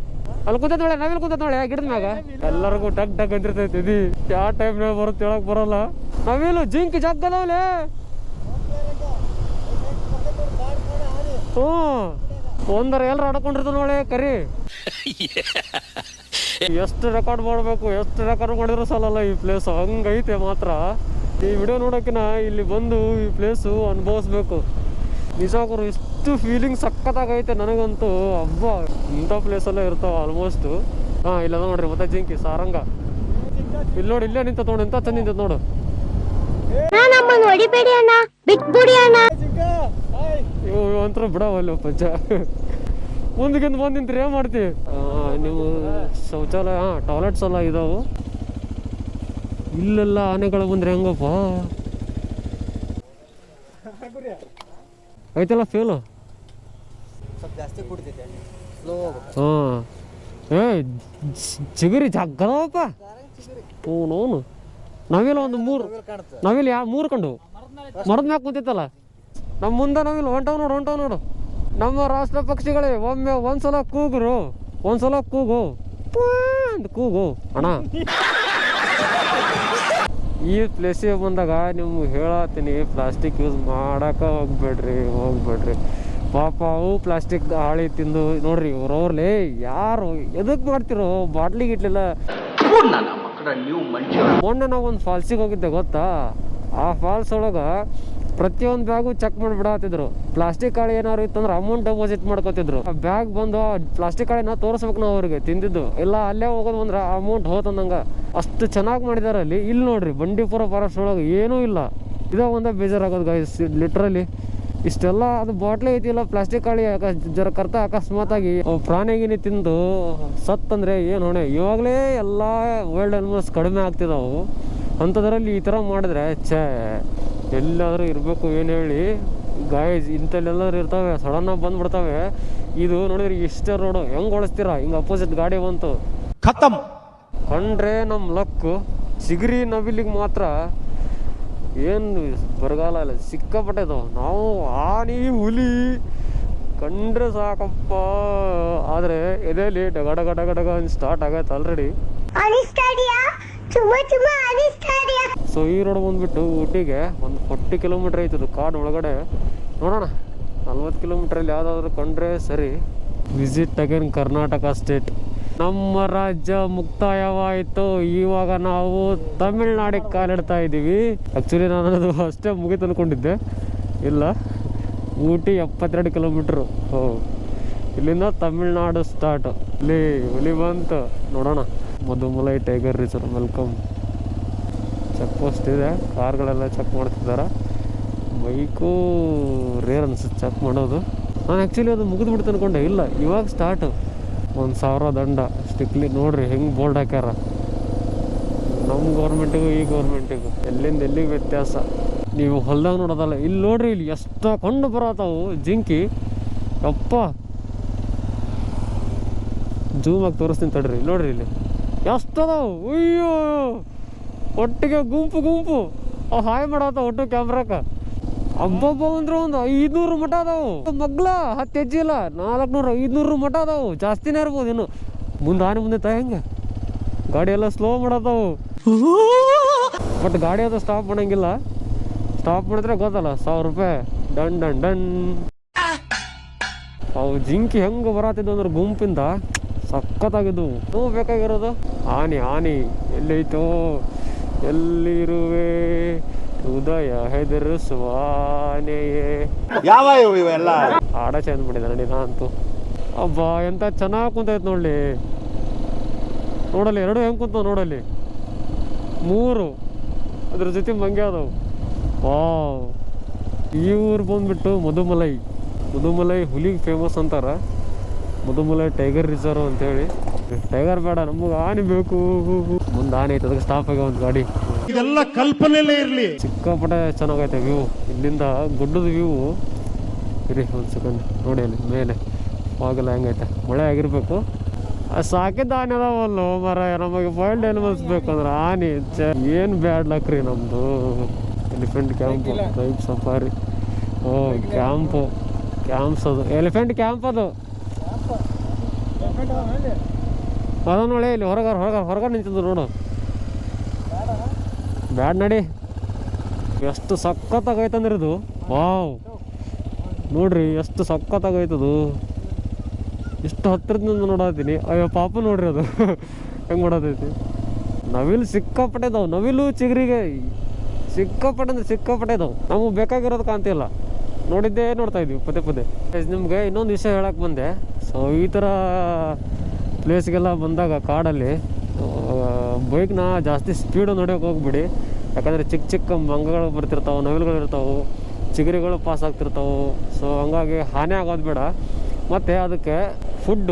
ಅಲ್ಲಿ ಕುಂತ ನೋಳೆ, ನವಿಲ್ ಕುಂತ ನೋಳೆ ಗಿಡದ ಮ್ಯಾಗ. ಎಲ್ಲರಿಗೂ ಡಗ್ ಡಗ್ ಅಂತಿರ್ತೈತಿ. ಇದು ಯಾವ ಟೈಮ್ನಾಗ ಬರುತ್ತೆ ಹೇಳಕ್ ಬರಲ್ಲ. ನವಿಲು ಜಿಂಕಿ ಜಗ್ಗದವ್ಲೆ. ಹ್ಞೂ ಒಂದರ ಎಲ್ಲರ ಆಡ್ಕೊಂಡಿರ್ತಾವ ನೋಳೆ ಕರಿ. ಎಷ್ಟು ರೆಕಾರ್ಡ್ ಮಾಡಬೇಕು, ಎಷ್ಟು ರೆಕಾರ್ಡ್ ಮಾಡಿದ್ರು ಸಾಲಲ್ಲ ಈ ಪ್ಲೇಸ್. ಹಂಗೈತೆ ಮಾತ್ರ. ಈ ವಿಡಿಯೋ ನೋಡೋಕಿನ ಇಲ್ಲಿ ಬಂದು ಈ ಪ್ಲೇಸು ಅನುಭವಿಸ್ಬೇಕು. ನಿಜವಾಗ್ರು ಇಷ್ಟು ಫೀಲಿಂಗ್ ಸಖತ್ತಾಗೈತೆ ನನಗಂತೂ. ಹಬ್ಬ ಇಂಥ ಪ್ಲೇಸಲ್ಲೇ ಇರ್ತಾವ ಆಲ್ಮೋಸ್ಟ್. ಹಾಂ ಇಲ್ಲ ನೋಡ್ರಿ ಮತ್ತೆ ಜಿಂಕಿ ಸಾರಂಗ ಇಲ್ಲಿ ನೋಡಿ, ಇಲ್ಲೇ ನಿಂತ ನೋಡಿ, ಎಂತ ಚಂದ ನಿಂತ ನೋಡು. ಇವು ಒಂಥರ ಬಿಡವಲ್ಲ ಪಂಚ. ಮುಂದಕ್ಕಿಂತ ಬಂದು ನಿಂತ್ರೆ ಏನು ಮಾಡ್ತೀವಿ ನೀವು? ಶೌಚಾಲಯ ಟಾಯ್ಲೆಟ್ಸ್ ಎಲ್ಲ ಇದಾವು. ಇಲ್ಲೆಲ್ಲ ಆನೆಗಳು ಬಂದ್ರೆ ಹೆಂಗಪ್ಪ ಐತಲ್ಲ ಫೇಲು. ಹಾಂ ಏ ಚಿಗುರಿ ಜಗ್ಗದವಪ್ಪ. ಹ್ಞೂ ನಾವಿಲ್ಲ ಒಂದು 3 ನಾವಿಲ್ಲ 3 ಕಂಡು ಮರದ ಮ್ಯಾಗ ಕೂತಿತ್ತಲ್ಲ ನಮ್ಮ ಮುಂದೆ. ನಾವಿಲ್ಲ ಹೊಂಟವ್ ನೋಡು. ನಮ್ಮ ರಾಷ್ಟ್ರ ಪಕ್ಷಿಗಳೇ ಒಮ್ಮೆ ಒಂದ್ಸಲ ಕೂಗು ಅಂತ ಕೂಗು ಅಣ್ಣ. ಈ ಪ್ಲೇಸಿಗೆ ಬಂದಾಗ ನಿಮ್ಗೆ ಹೇಳತ್ತೀನಿ, ಪ್ಲಾಸ್ಟಿಕ್ ಯೂಸ್ ಮಾಡಕ್ಕೆ ಹೋಗ್ಬೇಡ್ರಿ. ಪಾಪ ಅವು ಪ್ಲಾಸ್ಟಿಕ್ ಹಾಳಿ ತಿಂದು ನೋಡ್ರಿ ಅವ್ರವ್ರಲೇ ಯಾರು ಎದಕ್ಕೆ ಮಾಡ್ತಿರೋ ಬಾಟ್ಲಿ ಗಿಟ್ಲಿಲ್ಲ. ಮೊನ್ನೆ ನಾವು ಒಂದು ಫಾಲ್ಸಿಗೆ ಹೋಗಿದ್ದೆ ಗೊತ್ತಾ. ಆ ಫಾಲ್ಸ್ ಒಳಗೆ ಪ್ರತಿಯೊಂದು ಬ್ಯಾಗು ಚೆಕ್ ಮಾಡಿಬಿಡತ್ತಿದ್ರು. ಪ್ಲಾಸ್ಟಿಕ್ ಹಾಳಿ ಏನಾದ್ರು ಇತ್ತಂದ್ರೆ ಅಮೌಂಟ್ ಡೆಪಾಸಿಟ್ ಮಾಡ್ಕೊತಿದ್ರು. ಆ ಬ್ಯಾಗ್ ಬಂದು ಪ್ಲಾಸ್ಟಿಕ್ ಹಾಳಿನ ತೋರಿಸ್ಬೇಕು ನಾವು ಅವ್ರಿಗೆ ತಿಂದಿದ್ದು. ಇಲ್ಲ ಅಲ್ಲೇ ಹೋಗೋದು ಬಂದ್ರೆ ಅಮೌಂಟ್ ಹೋತಂದಂಗೆ ಅಷ್ಟು ಚೆನ್ನಾಗಿ ಮಾಡಿದಾರೆ ಅಲ್ಲಿ. ಇಲ್ಲಿ ನೋಡ್ರಿ ಬಂಡೀಪುರ ಫಾರೆಸ್ಟ್ ಒಳಗೆ ಏನೂ ಇಲ್ಲ. ಇದೇ ಒಂದೇ ಬೇಜಾರಾಗೋದು ಗೈಸ್ ಲಿಟ್ರಲಿ. ಇಷ್ಟೆಲ್ಲ ಅದು ಬಾಟ್ಲಿ ಐತಿಲ್ಲ ಪ್ಲಾಸ್ಟಿಕ್ ಹಾಳಿ ಜರ ಕರ್ತ ಅಕಸ್ಮಾತಾಗಿ ಪ್ರಾಣಿಗಿನಿ ತಿಂದು ಸತ್ತಂದ್ರೆ ಏನು ಹೊಣೆ. ಇವಾಗಲೇ ಎಲ್ಲ ವೈಲ್ಡ್ ಅನಿಮಲ್ಸ್ ಕಡಿಮೆ ಆಗ್ತಿದಾವು. ಅಂಥದ್ರಲ್ಲಿ ಈ ಥರ ಮಾಡಿದ್ರೆ ಎಲ್ಲಾದರೂ ಇರಬೇಕು. ಏನು ಹೇಳಿ ಗಾಯ್ಸ್, ಇಂಥಲ್ಲೆಲ್ಲಾದ್ರೂ ಇರ್ತವೆ, ಸಡನ್ನಾಗಿ ಬಂದ್ಬಿಡ್ತವೆ. ಇದು ನೋಡಿದ್ರಿ ಇಷ್ಟೇ ರೋಡು ಹೆಂಗೆ ಓಡಿಸ್ತೀರಾ? ಹಿಂಗೆ ಅಪೋಸಿಟ್ ಗಾಡಿ ಬಂತು ಖತಮ್. ಕಂಡ್ರೆ ನಮ್ಮ ಲಕ್ಕು. ಚಿಗರಿ ನವಿಲಿಗೆ ಮಾತ್ರ ಏನು ಬರಗಾಲ ಇಲ್ಲ, ಸಿಕ್ಕಾಪಟ್ಟೆ ಇದಾವೆ. ನಾವು ಆನೆ ಹುಲಿ ಕಂಡ್ರೆ ಸಾಕಪ್ಪ. ಆದರೆ ಎದೆಯಲ್ಲಿ ಡಗಡ ಸ್ಟಾರ್ಟ್ ಆಗೈತೆ ಆಲ್ರೆಡಿ. ಸೊ ಈ ರೋಡ್ ಬಂದ್ಬಿಟ್ಟು ಊಟಿಗೆ ಒಂದು 40 ಕಿಲೋಮೀಟ್ರ್ ಐತದು ಕಾಡು ಒಳಗಡೆ. ನೋಡೋಣ 40 ಕಿಲೋಮೀಟ್ರಲ್ಲಿ ಯಾವುದಾದ್ರೂ ಕಂಡ್ರೆ ಸರಿ. Visit again Karnataka state. ನಮ್ಮ ರಾಜ್ಯ ಮುಕ್ತಾಯವಾಯಿತು. ಇವಾಗ ನಾವು ತಮಿಳ್ನಾಡಿಗೆ ಕಾಲಿಡ್ತಾ ಇದ್ದೀವಿ. ಆ್ಯಕ್ಚುಲಿ ನಾನು ಅದು ಅಷ್ಟೇ ಮುಗಿತು ಅಂದ್ಕೊಂಡಿದ್ದೆ. ಇಲ್ಲ, ಊಟಿ 72 ಕಿಲೋಮೀಟ್ರು. ಇಲ್ಲಿಂದ ತಮಿಳ್ನಾಡು ಸ್ಟಾರ್ಟ್. ಇಲ್ಲಿ ಹುಲಿ ಬಂತು ನೋಡೋಣ. Mudumalai tiger reserve welcome. Check post ಇದೆ, ಕಾರ್ಗಳೆಲ್ಲ ಚೆಕ್ ಮಾಡ್ತಿದ್ದಾರೆ. ಬೈಕು ರೇರ್ ಅನ್ಸುತ್ತೆ ಚೆಕ್ ಮಾಡೋದು. ನಾನು ಆ್ಯಕ್ಚುಲಿ ಅದು ಮುಗಿದ್ಬಿಡ್ತು ಅಂದ್ಕೊಂಡೆ. ಇಲ್ಲ, ಇವಾಗ ಸ್ಟಾರ್ಟು. 1000 ದಂಡ ಸ್ಟಿಕ್ಲಿ. ನೋಡ್ರಿ ಹೆಂಗೆ ಬೋಲ್ಡ್ ಹಾಕ್ಯಾರ. ನಮ್ಮ ಗೌರ್ಮೆಂಟಿಗೂ ಈ ಗೌರ್ಮೆಂಟಿಗೂ ಎಲ್ಲಿಂದ ಎಲ್ಲಿಗೆ ವ್ಯತ್ಯಾಸ. ನೀವು ಹೊಲ್ದಾಗ ನೋಡೋದಲ್ಲ, ಇಲ್ಲಿ ನೋಡ್ರಿ ಇಲ್ಲಿ ಎಷ್ಟು ಕೊಂಡು ಬರತ್ತಾವು ಜಿಂಕಿ. ಅಪ್ಪ ಜೂಮಾಗಿ ತೋರಿಸ್ತೀನಿ ತಡ್ರಿ. ನೋಡ್ರಿ ಇಲ್ಲಿ ಎಷ್ಟದಾವು. ಅಯ್ಯೋ ಒಟ್ಟಿಗೆ ಗುಂಪು ಹಾಯ್ ಮಾಡತ್ತಾವ ಒಟ್ಟು ಕ್ಯಾಮ್ರಾಕ. ಹಬ್ಬ ಅಂದ್ರೆ ಒಂದು 500 ಮಠ ಅದಾವು. ಮಗ್ಲ 10 ಹೆಜ್ಜೆ ಇಲ್ಲ, 400 500 ಮಠ ಅದಾವು. ಜಾಸ್ತಿನೇ ಇರ್ಬೋದು ಇನ್ನು. ಮುಂದೆ ಆನೆ ಮುಂದೆ ಹೆಂಗೆ ಗಾಡಿ ಎಲ್ಲ ಸ್ಲೋ ಮಾಡತ್ತಾವು. ಬಟ್ ಗಾಡಿ ಅದು ಸ್ಟಾಪ್ ಮಾಡಂಗಿಲ್ಲ. ಸ್ಟಾಪ್ ಮಾಡಿದ್ರೆ ಗೊತ್ತಲ್ಲ 1000 ರೂಪಾಯಿ ಡನ್. ಅವು ಜಿಂಕಿ ಹೆಂಗೆ ಬರತ್ತಿದ್ವು ಅಂದ್ರೆ ಗುಂಪಿಂದ ಸಖತ್ತಾಗಿದ್ವು. ನಾವು ಬೇಕಾಗಿರೋದು ಆನೆ ಎಲ್ಲೈತೋ ಎಲ್ಲಿರುವೆ ಹೃದಯ ಹೆದರಿಸುವಾನೆಯೇ. ಯಾವ ಇವೆಲ್ಲ ಹಾಡ ಚೇಂಜ್ ಮಾಡಿದ ನಡಿ ಅಂತೂ. ಅಬ್ಬಾ ಎಂತ ಚೆನ್ನಾಗಿ ಕುಂತೈತೆ ನೋಡ್ಲಿ. ನೋಡಲ್ಲಿ 2 ಹೆಂಗೆ ಕುಂತ ನೋಡಲ್ಲಿ. 3 ಅದ್ರ ಜೊತೆ ಮಂಗ್ಯ ಅದಾವು. ವಾವ್. ಈ ಊರು ಬಂದ್ಬಿಟ್ಟು ಮಧುಮಲೈ ಹುಲಿಗೆ ಫೇಮಸ್ ಅಂತಾರ. ಮಧುಮಲೈ ಟೈಗರ್ ರಿಸರ್ವ್ ಅಂತೇಳಿ. ಟೈಗರ್ ಬೇಡ, ನಮಗೆ ಆನೆ ಬೇಕು. ಮುಂದೆ ಆನೆ ಐತೆ, ಅದಕ್ಕೆ ಸ್ಟಾಪ್ ಆಗಿ ಒಂದು ಗಾಡಿ. ಇದೆಲ್ಲ ಕಲ್ಪನೆಯಲ್ಲೇ ಇರಲಿ. ಸಿಕ್ಕಾಪಟ್ಟೆ ಚೆನ್ನಾಗೈತೆ ವ್ಯೂ. ಇಲ್ಲಿಂದ ಗುಡ್ಡದ ವ್ಯೂ. ಇರಿ ಒಂದು ಸೆಕೆಂಡ್ ನೋಡಿ ಅಲ್ಲಿ ಮೇಲೆ. ಆವಾಗೆಲ್ಲ ಹೆಂಗೈತೆ, ಮಳೆ ಆಗಿರ್ಬೇಕು. ಸಾಕಿದ್ದ ಆನೆ ಅದಾವಲ್ಲೋ ಮರ, ನಮಗೆ ವೈಲ್ಡ್ ಅನಿಮಲ್ಸ್ ಬೇಕಂದ್ರೆ ಆನೆ ಏನು ಬ್ಯಾಡ್ ಲಕ್ ರೀ ನಮ್ಮದು. ಎಲಿಫೆಂಟ್ ಕ್ಯಾಂಪು, ಟೈಪ್ ಸಫಾರಿ, ಓ ಕ್ಯಾಂಪ್ಸ್ ಅದು ಎಲಿಫೆಂಟ್ ಕ್ಯಾಂಪ್ ಅದು ನೋಡಿ. ಇಲ್ಲಿ ಹೊರಗ ನಿಂತಿದ್ದು ನೋಡು. ಬ್ಯಾಡ್ ನಡಿ. ಎಷ್ಟು ಸಖತ್ತಾಗೈತಂದ್ರೆ ಇದು, ವಾವ್ ನೋಡ್ರಿ ಎಷ್ಟು ಸಖತ್ತಾಗೈತದು. ಇಷ್ಟು ಹತ್ತಿರದಿಂದ ನೋಡತ್ತೀನಿ. ಅಯ್ಯೋ ಪಾಪ ನೋಡ್ರಿ ಅದು ಹೆಂಗೆ ನೋಡತೈತಿ. ನವಿಲು ಸಿಕ್ಕಾಪಟ್ಟೆ ಇದಾವೆ, ನವಿಲು ಚಿಗರಿಗೆ ಸಿಕ್ಕಾಪಟ್ಟೆ ಅಂದ್ರೆ ಸಿಕ್ಕಾಪಟ್ಟೆ ಇದಾವೆ. ನಮಗೆ ಬೇಕಾಗಿರೋದು ಕಾಣ್ತಿಲ್ಲ, ನೋಡಿದ್ದೇ ನೋಡ್ತಾ ಇದ್ವಿ ಪದೇ. ನಿಮಗೆ ಇನ್ನೊಂದು ವಿಷಯ ಹೇಳಕ್ಕೆ ಬಂದೆ. ಸೊ ಈ ಥರ ಪ್ಲೇಸ್ಗೆಲ್ಲ ಬಂದಾಗ ಕಾಡಲ್ಲಿ ಬೈಕ್ನ ಜಾಸ್ತಿ ಸ್ಪೀಡು ನೋಡೋಕೆ ಹೋಗ್ಬಿಡಿ. ಯಾಕಂದರೆ ಚಿಕ್ಕ ಮಂಗಗಳು ಬರ್ತಿರ್ತಾವೆ, ನವಿಲುಗಳು ಇರ್ತಾವೆ, ಚಿಗರಿಗಳು ಪಾಸ್ ಆಗ್ತಿರ್ತಾವೆ. ಸೊ ಹಂಗಾಗಿ ಹಾನಿ ಆಗೋದು ಬೇಡ. ಮತ್ತು ಅದಕ್ಕೆ ಫುಡ್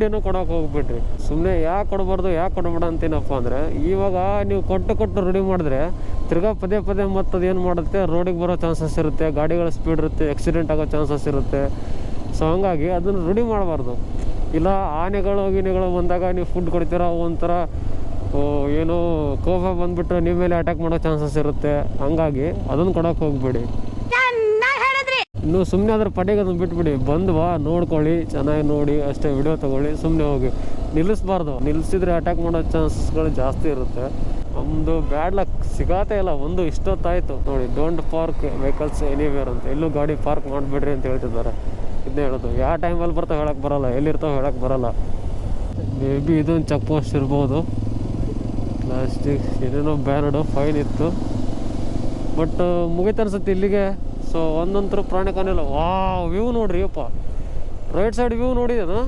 ಏನೂ ಕೊಡೋಕೆ ಹೋಗ್ಬಿಡ್ರಿ. ಸುಮ್ಮನೆ ಯಾಕೆ ಕೊಡಬೇಡ ಅಂತೇನಪ್ಪ ಅಂದರೆ, ಇವಾಗ ನೀವು ಕೊಟ್ಟು ರೂಢಿ ಮಾಡಿದ್ರೆ ತಿರ್ಗಾ ಪದೇ ಮತ್ತು ಅದೇನು ಮಾಡುತ್ತೆ, ರೋಡಿಗೆ ಬರೋ ಚಾನ್ಸಸ್ ಇರುತ್ತೆ, ಗಾಡಿಗಳ ಸ್ಪೀಡ್ ಇರುತ್ತೆ, ಆಕ್ಸಿಡೆಂಟ್ ಆಗೋ ಚಾನ್ಸಸ್ ಇರುತ್ತೆ. ಸೊ ಹಂಗಾಗಿ ಅದನ್ನು ರೂಢಿ ಮಾಡಬಾರ್ದು. ಇಲ್ಲ ಗಿಣಿಗಳು ಬಂದಾಗ ನೀವು ಫುಡ್ ಕೊಡ್ತೀರ, ಒಂಥರ ಏನೋ ಕೋಪ ಬಂದುಬಿಟ್ಟು ನಿಮ್ಮ ಮೇಲೆ ಅಟ್ಯಾಕ್ ಮಾಡೋ ಚಾನ್ಸಸ್ ಇರುತ್ತೆ. ಹಂಗಾಗಿ ಅದನ್ನು ಕೊಡೋಕೆ ಹೋಗ್ಬೇಡಿ. ಇನ್ನು ಸುಮ್ಮನೆ ಅದ್ರ ಪಡೆಗೆ ಅದನ್ನು ಬಿಟ್ಬಿಡಿ. ಬಂದ್ವಾ ನೋಡ್ಕೊಳ್ಳಿ, ಚೆನ್ನಾಗಿ ನೋಡಿ ಅಷ್ಟೇ, ವಿಡಿಯೋ ತೊಗೊಳ್ಳಿ, ಸುಮ್ಮನೆ ಹೋಗಿ. ನಿಲ್ಲಿಸ್ಬಾರ್ದು, ನಿಲ್ಲಿಸಿದ್ರೆ ಅಟ್ಯಾಕ್ ಮಾಡೋ ಚಾನ್ಸಸ್ಗಳು ಜಾಸ್ತಿ ಇರುತ್ತೆ. ನಮ್ಮದು ಬ್ಯಾಡ್ ಲಕ್ ಸಿಗಾತೇ ಇಲ್ಲ. ಒಂದು ಇಷ್ಟೊತ್ತಾಯಿತು ನೋಡಿ, ಡೋಂಟ್ ಪಾರ್ಕ್ ವೆಹಿಕಲ್ಸ್ ಎನಿವೇರ್ ಅಂತ, ಎಲ್ಲೂ ಗಾಡಿ ಪಾರ್ಕ್ ಮಾಡಿಬಿಡ್ರಿ ಅಂತ ಹೇಳ್ತಿದ್ದಾರೆ. ಇದನ್ನೇ ಹೇಳೋದು. ಯಾವ ಟೈಮಲ್ಲಿ ಬರ್ತಾವೆ ಹೇಳಕ್ಕೆ ಬರೋಲ್ಲ, ಎಲ್ಲಿರ್ತಾವೆ ಹೇಳಕ್ಕೆ ಬರೋಲ್ಲ. ಮೇ ಬಿ ಇದೊಂದು ಚೆಕ್ ಪೋಸ್ಟ್ ಇರ್ಬೋದು. ಪ್ಲಾಸ್ಟಿಕ್ ಏನೇನೋ ಬ್ಯಾನಡು ಫೈನ್ ಇತ್ತು, ಬಟ್ ಮುಗಿತು ಅನ್ಸುತ್ತೆ ಇಲ್ಲಿಗೆ. ಸೊ ಒಂದೊಂಥರ ಪ್ರಾಣಿ ಕಾಣಿಲ್ಲ. ವ್ಯೂ ನೋಡ್ರಿ ಅಪ್ಪ, ರೈಟ್ ಸೈಡ್ ವ್ಯೂ ನೋಡಿದೇನು?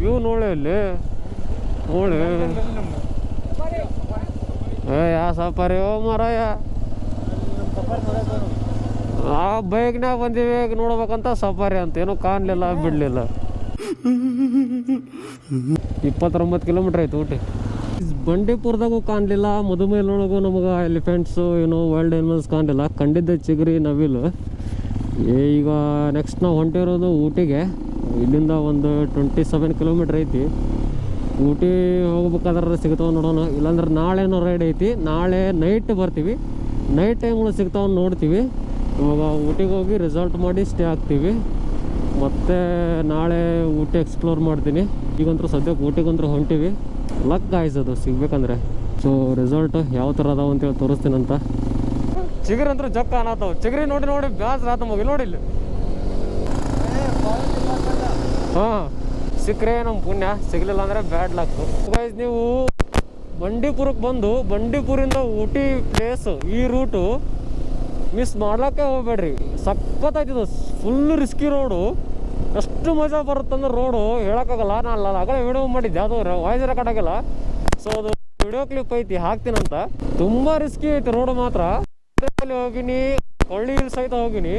ವ್ಯೂ ನೋಡಿ ಅಲ್ಲಿ ನೋಡಿ. ಯಾ ಸಫಾರಿ ಓ ಮಾರಾಯ, ಆ ಬೈಕ್ನಾಗ ಬಂದೀವಿ ನೋಡ್ಬೇಕಂತ ಸಫಾರಿ ಅಂತ ಏನೂ ಕಾಣಲಿಲ್ಲ, ಬಿಡಲಿಲ್ಲ. 29 ಕಿಲೋಮೀಟ್ರ್ ಆಯ್ತು ಊಟಿ. ಬಂಡೀಪುರದಾಗೂ ಕಾಣಲಿಲ್ಲ, ಮಧುಮೇಲೊಳಗೂ ನಮಗೆ ಎಲಿಫೆಂಟ್ಸು ಏನೋ ವೈಲ್ಡ್ ಆನಿಮಲ್ಸ್ ಕಾಣಲಿಲ್ಲ. ಕಂಡಿದ್ದ ಚಿಗರಿ, ನವಿಲು. ಈಗ ನೆಕ್ಸ್ಟ್ ನಾವು ಹೊಂಟಿರೋದು ಊಟಿಗೆ. ಇಲ್ಲಿಂದ ಒಂದು 27 ಕಿಲೋಮೀಟ್ರ್ ಐತಿ. ಊಟಿ ಹೋಗ್ಬೇಕಾದ್ರೆ ಸಿಗ್ತಾವೆ ನೋಡೋಣ, ಇಲ್ಲಾಂದ್ರೆ ನಾಳೆನೋ ರೈಡ್ ಐತಿ. ನಾಳೆ ನೈಟ್ ಬರ್ತೀವಿ, ನೈಟ್ ಟೈಮ್ಗಳು ಸಿಗ್ತಾವೆ ನೋಡ್ತೀವಿ. ಇವಾಗ ಊಟಿಗೆ ಹೋಗಿ ರೆಸಾರ್ಟ್ ಮಾಡಿ ಸ್ಟೇ ಆಗ್ತೀವಿ. ಮತ್ತು ನಾಳೆ ಊಟಿ ಎಕ್ಸ್ಪ್ಲೋರ್ ಮಾಡ್ತೀನಿ. ಈಗಂತೂ ಸದ್ಯಕ್ಕೆ ಊಟಿಗಂತೂ ಹೊಂಟೀವಿ. ಲಕ್ ಗಾಯ್ಸದು ಸಿಗ್ಬೇಕಂದ್ರೆ. ಸೊ ರೆಸಾರ್ಟ್ ಯಾವ ಥರ ಅದಾವ ಅಂತೇಳಿ ತೋರಿಸ್ತೀನಂತ. ಚಿಗರಿ ಅಂತೂ ಜಕ್ಕ ಅನ್ನತ್ತಾವ. ಚಿಗರಿ ನೋಡಿ ಬ್ಯಾಸ್ರ ಆತ ಮಗಿ ನೋಡಿ ಇಲ್ಲಿ. ಹಾಂ ಸಿಕ್ಕರೆ ನಮ್ಮ ಪುಣ್ಯ, ಸಿಗಲಿಲ್ಲ ಅಂದರೆ ಬ್ಯಾಡ್ ಲಕ್. ಗೈಸ್ ನೀವು ಬಂಡೀಪುರಕ್ಕೆ ಬಂದು ಬಂಡೀಪುರಿಂದ ಊಟಿ ಪ್ಲೇಸು ಈ ರೂಟು ಮಿಸ್ ಮಾಡ್ಲಿಕ್ಕೆ ಹೋಗ್ಬೇಡ್ರಿ. ಸಖತ್ತಾಯ್ತಿದ್ದು, ಫುಲ್ ರಿಸ್ಕಿ ರೋಡು. ಎಷ್ಟು ಮಜಾ ಬರುತ್ತಂದ್ರೆ ರೋಡು ಹೇಳೋಕ್ಕಾಗಲ್ಲ. ನಾನು ಆಗಲೇ ವಿಡಿಯೋ ಮಾಡಿದ್ದೆ, ಅದು ವಾಯ್ಸ್ ರೆಕಾರ್ಡ್ ಆಗಿಲ್ಲ. ಸೊ ಅದು ವಿಡಿಯೋ ಕ್ಲಿಪ್ ಐತಿ, ಹಾಕ್ತೀನಂತ. ತುಂಬ ರಿಸ್ಕಿ ಐತಿ ರೋಡು ಮಾತ್ರ. ಹೋಗಿನಿ, ಕೊಳ್ಳಿ ಹಿಲ್ಸ್ ಸಹಿತ ಹೋಗಿನಿ.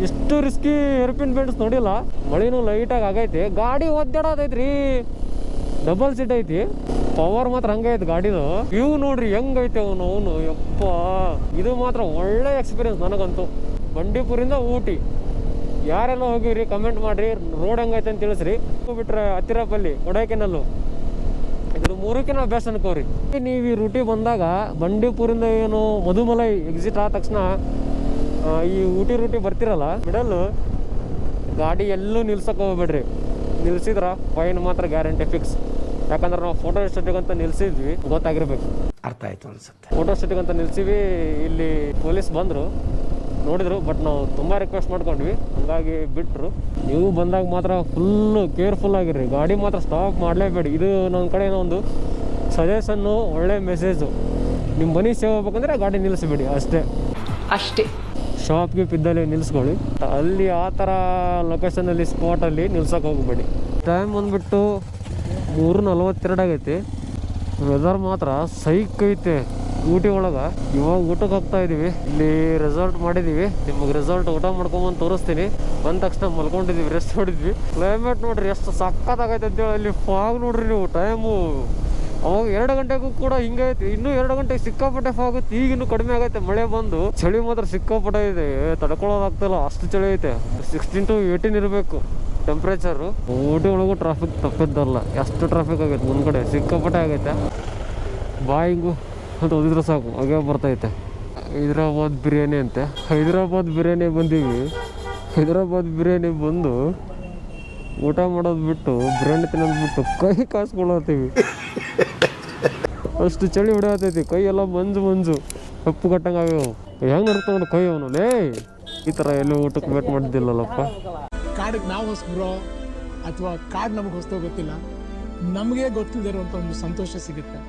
ಇಷ್ಟು ರಿಸ್ಕಿ ಏರ್ಪಿನ್ ಬೆಂಡ್ಸ್ ನೋಡಿಲ್ಲ. ಮಳಿನೂ ಲೈಟಾಗಿ ಆಗೈತಿ. ಗಾಡಿ ಒದ್ದಾಡೋದೈತ್ರಿ, ಡಬಲ್ ಸೀಟ್ ಐತಿ. ಪವರ್ ಮಾತ್ರ ಹಂಗೈತೆ ಗಾಡಿದು. ವ್ಯೂ ನೋಡ್ರಿ ಹೆಂಗೈತೆ ಅವನು ಯಪ್ಪ. ಇದು ಮಾತ್ರ ಒಳ್ಳೆ ಎಕ್ಸ್ಪೀರಿಯನ್ಸ್ ನನಗಂತೂ. ಬಂಡೀಪುರಿಂದ ಊಟಿ ಯಾರೆಲ್ಲ ಹೋಗಿರಿ ಕಮೆಂಟ್ ಮಾಡಿರಿ. ರೋಡ್ ಹೆಂಗೈತೆ ಅಂತ ತಿಳಿಸ್ರಿ. ಬಿಟ್ರೆ ಹತ್ತಿರಪಲ್ಲಿ, ಕೊಡೈಕೆನಲ್ಲು, ಇದ್ರ ಮೂರಕ್ಕೆ ನಾವು ಬೆಸ್ಟ್ ಅನ್ಕೋರಿ. ನೀವು ಈ ರೂಟಿಗೆ ಬಂದಾಗ ಬಂಡೀಪುರಿಂದ ಏನು ಮಧುಮಲೈ ಎಕ್ಸಿಟ್ ಆದ ತಕ್ಷಣ ಈ ಊಟಿ ರೂಟಿ ಬರ್ತಿರಲ್ಲ, ಮಿಡಲ್ಲು ಗಾಡಿ ಎಲ್ಲೂ ನಿಲ್ಸಕ್ಕೆ ಹೋಗ್ಬೇಡ್ರಿ. ನಿಲ್ಸಿದ್ರ ಫೈನ್ ಮಾತ್ರ ಗ್ಯಾರಂಟಿ ಫಿಕ್ಸ್. ಯಾಕಂದ್ರೆ ನಾವು ಫೋಟೋ ಸ್ಟುಡಿಯೋಗೆ ಅಂತ ನಿಲ್ಸಿದ್ವಿ, ಗೊತ್ತಾಗಿರ್ಬೇಕು. ಅರ್ಥ ಆಯ್ತು ಅನ್ಸುತ್ತೆ. ಫೋಟೋ ಸ್ಟುಡಿಯೋಗೆ ಅಂತ ನಿಲ್ಸಿವಿ. ಇಲ್ಲಿ ಪೊಲೀಸ್ ಬಂದರು, ನೋಡಿದ್ರು. ಬಟ್ ನಾವು ತುಂಬ ರಿಕ್ವೆಸ್ಟ್ ಮಾಡ್ಕೊಂಡ್ವಿ, ಹಂಗಾಗಿ ಬಿಟ್ಟರು. ನೀವು ಬಂದಾಗ ಮಾತ್ರ ಫುಲ್ಲು ಕೇರ್ಫುಲ್ ಆಗಿರ್ರಿ. ಗಾಡಿ ಮಾತ್ರ ಸ್ಟಾಪ್ ಮಾಡಲೇಬೇಡಿ. ಇದು ನನ್ನ ಕಡೆಯಿಂದ ಒಂದು ಸಜೆಷನ್ನು, ಒಳ್ಳೆ ಮೆಸೇಜು. ನಿಮ್ಮ ಮನೆ ಸೇವ್ ಹೋಗ್ಬೇಕಂದ್ರೆ ಗಾಡಿ ನಿಲ್ಲಿಸ್ಬೇಡಿ ಅಷ್ಟೇ. ಶಾಪ್ಗೆ ಇದ್ದಲ್ಲಿ ನಿಲ್ಲಿಸ್ಕೊಳ್ಳಿ. ಅಲ್ಲಿ ಆ ಥರ ಲೊಕೇಶನಲ್ಲಿ ಸ್ಪಾಟಲ್ಲಿ ನಿಲ್ಸೋಕೆ ಹೋಗ್ಬೇಡಿ. ಟೈಮ್ ಬಂದುಬಿಟ್ಟು 3:42 ಆಗೈತಿ. ವೆದರ್ ಮಾತ್ರ ಸೈಕ್ ಐತೆ ಊಟಿ ಒಳಗೆ. ಇವಾಗ ಊಟಕ್ಕೆ ಹೋಗ್ತಾ ಇದ್ದೀವಿ. ಇಲ್ಲಿ ರೆಸಾರ್ಟ್ ಮಾಡಿದ್ದೀವಿ. ನಿಮಗೆ ರೆಸಾರ್ಟ್ ಊಟ ಮಾಡ್ಕೊಂಬಂದು ತೋರಿಸ್ತೀನಿ. ಬಂದ ತಕ್ಷಣ ಮಲ್ಕೊಂಡಿದ್ದೀವಿ, ರೆಸ್ಟ್ ಮಾಡಿದ್ವಿ. ಕ್ಲೈಮೇಟ್ ನೋಡ್ರಿ ಎಷ್ಟು ಸಕ್ಕತ್ತಾಗೈತೆ ಅಂತೇಳಿ. ಅಲ್ಲಿ ಫಾಗ್ ನೋಡ್ರಿ ನೀವು. ಟೈಮು ಅವಾಗ 2 ಗಂಟೆಗೂ ಕೂಡ ಹಿಂಗೆ ಐತಿ. ಇನ್ನೂ 2 ಗಂಟೆಗೆ ಸಿಕ್ಕಾಪಟ್ಟೆ ಫಾಗ್ ಐತಿ. ಈಗ ಇನ್ನೂ ಕಡಿಮೆ ಆಗೈತೆ ಮಳೆ ಬಂದು. ಚಳಿ ಮಾತ್ರ ಸಿಕ್ಕಾಪಟ್ಟೆ ಇದೆ, ತಡ್ಕೊಳ್ಳೋದಾಗ್ತಿಲ್ಲ, ಅಷ್ಟು ಚಳಿ ಐತೆ. 16 to 18 ಇರಬೇಕು. ಟೆಂಪ್ರೇಚರು ಊಟಿ ಒಳಗೂ ಟ್ರಾಫಿಕ್ ತಪ್ಪಿದ್ದಲ್ಲ. ಎಷ್ಟು ಟ್ರಾಫಿಕ್ ಆಗೈತೆ ಮುಂದ್ಗಡೆ, ಸಿಕ್ಕಾಪಟ್ಟೆ ಆಗೈತೆ. ಬಾಯಿಂಗು ಅಂತ ಓದಿದ್ರೆ ಸಾಕು ಹಾಗೆ ಬರ್ತೈತೆ. ಹೈದ್ರಾಬಾದ್ ಬಿರಿಯಾನಿ ಅಂತೆ. ಹೈದ್ರಾಬಾದ್ ಬಿರಿಯಾನಿ ಬಂದೀವಿ. ಹೈದ್ರಾಬಾದ್ ಬಿರಿಯಾನಿ ಬಂದು ಊಟ ಮಾಡೋದು ಬಿಟ್ಟು ಬಿರಿಯಾನಿ ತಿನ್ನೋದು ಬಿಟ್ಟು ಕೈ ಕಾಸ್ಕೊಳತ್ತೀವಿ. ಅಷ್ಟು ಚಳಿ ಹೊಡೆಯತೈತಿ. ಕೈ ಎಲ್ಲ ಮಂಜು ಕಪ್ಪು ಕಟ್ಟಂಗೆ ಆಗ್ಯಾವ. ಹೆಂಗೆ ಇರ್ತಾವ ನೋಡಿ ಕೈ ಅವನು. ಲೇ ಈ ಥರ ಎಲ್ಲೂ ಊಟಕ್ಕೆ ವೇಟ್ ಮಾಡಿದ್ದಿಲ್ಲಲ್ಲಪ್ಪ. ಕಾಡಿಗೆ ನಾವು ಹೊಸಬ್ರೋ ಅಥವಾ ಕಾಡು ನಮಗೆ ಹೊಸ್ತು ಗೊತ್ತಿಲ್ಲ, ನಮಗೆ ಗೊತ್ತಿಲ್ಲದಿರುವಂಥ ಒಂದು ಸಂತೋಷ ಸಿಗುತ್ತೆ.